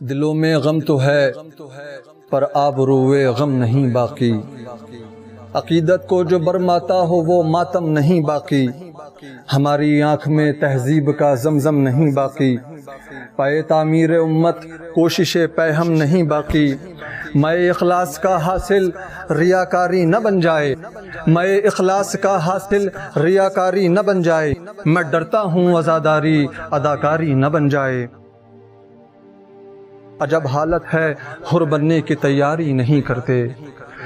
دلوں میں غم تو ہے پر آبروئے غم نہیں باقی، عقیدت کو جو برماتا ہو وہ ماتم نہیں باقی، ہماری آنکھ میں تہذیب کا زمزم نہیں باقی، پائے تعمیر امت کوشش پیہم نہیں باقی، میں اخلاص کا حاصل ریاکاری نہ بن جائے، میں اخلاص کا حاصل ریاکاری نہ بن جائے، میں ڈرتا ہوں عزاداری اداکاری نہ بن جائے۔ عجب حالت ہے حر بننے کی تیاری نہیں کرتے،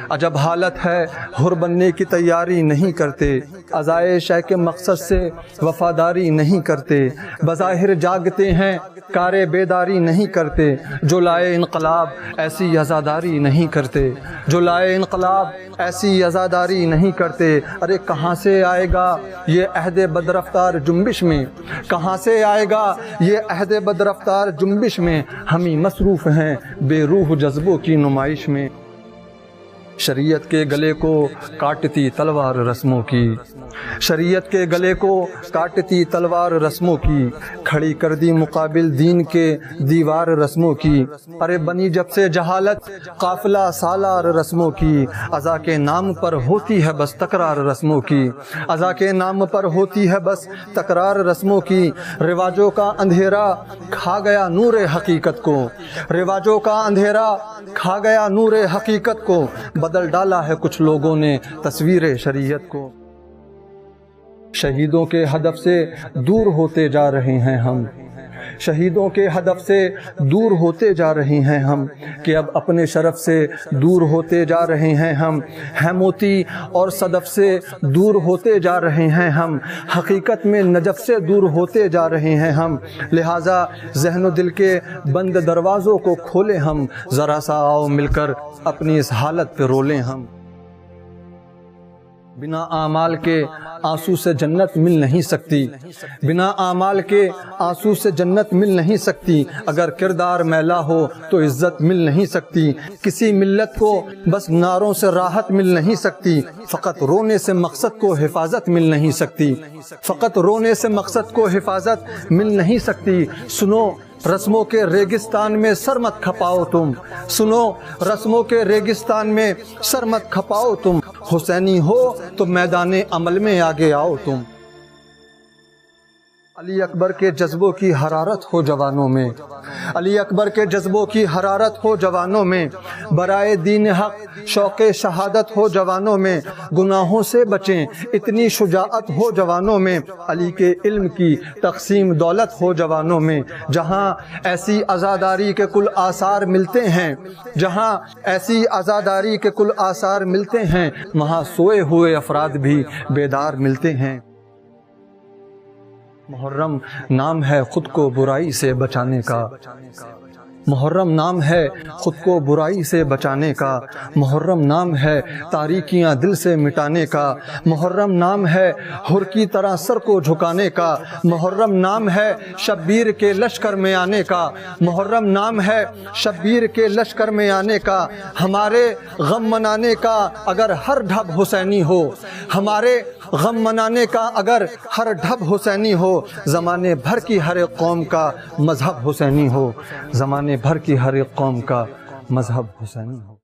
عجب حالت ہے حر بننے کی تیاری نہیں کرتے، عزائے شے کے مقصد سے وفاداری نہیں کرتے، بظاہر جاگتے ہیں کارے بیداری نہیں کرتے، جو لائے انقلاب ایسی عزاداری نہیں کرتے، جو لائے انقلاب ایسی عزاداری نہیں کرتے۔ ارے کہاں سے آئے گا یہ عہد بدرفتار جنبش میں، کہاں سے آئے گا یہ عہد بدرفتار جنبش میں، ہم ہی مصروف ہیں بے روح جذبوں کی نمائش میں۔ شریعت کے گلے کو کاٹتی تلوار رسموں کی، شریعت کے گلے کو کاٹتی تلوار رسموں کی، کھڑی کر دی مقابل دین کے دیوار رسموں کی۔ ارے بنی جب سے جہالت قافلہ سالار رسموں کی، عزا کے نام پر ہوتی ہے بس تکرار رسموں کی، عزا کے نام پر ہوتی ہے بس تکرار رسموں کی۔ رواجوں کا اندھیرا کھا گیا نور حقیقت کو، رواجوں کا اندھیرا کھا گیا نور حقیقت کو، بدل ڈالا ہے کچھ لوگوں نے تصویر شریعت کو۔ شہیدوں کے ہدف سے دور ہوتے جا رہے ہیں ہم، شہیدوں کے ہدف سے دور ہوتے جا رہے ہیں ہم، کہ اب اپنے شرف سے دور ہوتے جا رہے ہیں ہم، موتی اور صدف سے دور ہوتے جا رہے ہیں ہم، حقیقت میں نجف سے دور ہوتے جا رہے ہیں ہم، لہٰذا ذہن و دل کے بند دروازوں کو کھولیں ہم، ذرا سا آؤ مل کر اپنی اس حالت پہ رولیں ہم۔ بنا اعمال کے آنسو سے جنت مل نہیں سکتی، بنا اعمال کے آنسو سے جنت مل نہیں سکتی، اگر کردار میلا ہو تو عزت مل نہیں سکتی، کسی ملت کو بس نعروں سے راحت مل نہیں سکتی، فقط رونے سے مقصد کو حفاظت مل نہیں سکتی، فقط رونے سے مقصد کو حفاظت مل نہیں سکتی۔ سنو رسموں کے ریگستان میں سر مت کھپاؤ تم، سنو رسموں کے ریگستان میں سر مت کھپاؤ تم، حسینی ہو تو میدان عمل میں آگے آؤ تم۔ علی اکبر کے جذبوں کی حرارت ہو جوانوں میں، علی اکبر کے جذبوں کی حرارت ہو جوانوں میں، برائے دین حق شوق شہادت ہو جوانوں میں، گناہوں سے بچیں اتنی شجاعت ہو جوانوں میں، علی کے علم کی تقسیم دولت ہو جوانوں میں، جہاں ایسی عزاداری کے کل آثار ملتے ہیں، جہاں ایسی عزاداری کے کل آثار ملتے ہیں، وہاں سوئے ہوئے افراد بھی بیدار ملتے ہیں۔ محرم نام ہے خود کو برائی سے بچانے کا، محرم نام ہے خود کو برائی سے بچانے کا، محرم نام ہے تاریکیاں دل سے مٹانے کا، محرم نام ہے حر کی طرح سر کو جھکانے کا، محرم نام ہے شبیر کے لشکر میں آنے کا، محرم نام ہے شبیر کے لشکر میں آنے کا، ہمارے غم منانے کا اگر ہر ڈھب حسینی ہو، ہمارے غم منانے کا اگر ہر ڈھب حسینی ہو، زمانے بھر کی ہر ایک قوم کا مذہب حسینی ہو، زمانے بھر کی ہر ایک قوم کا مذہب حسینی ہو۔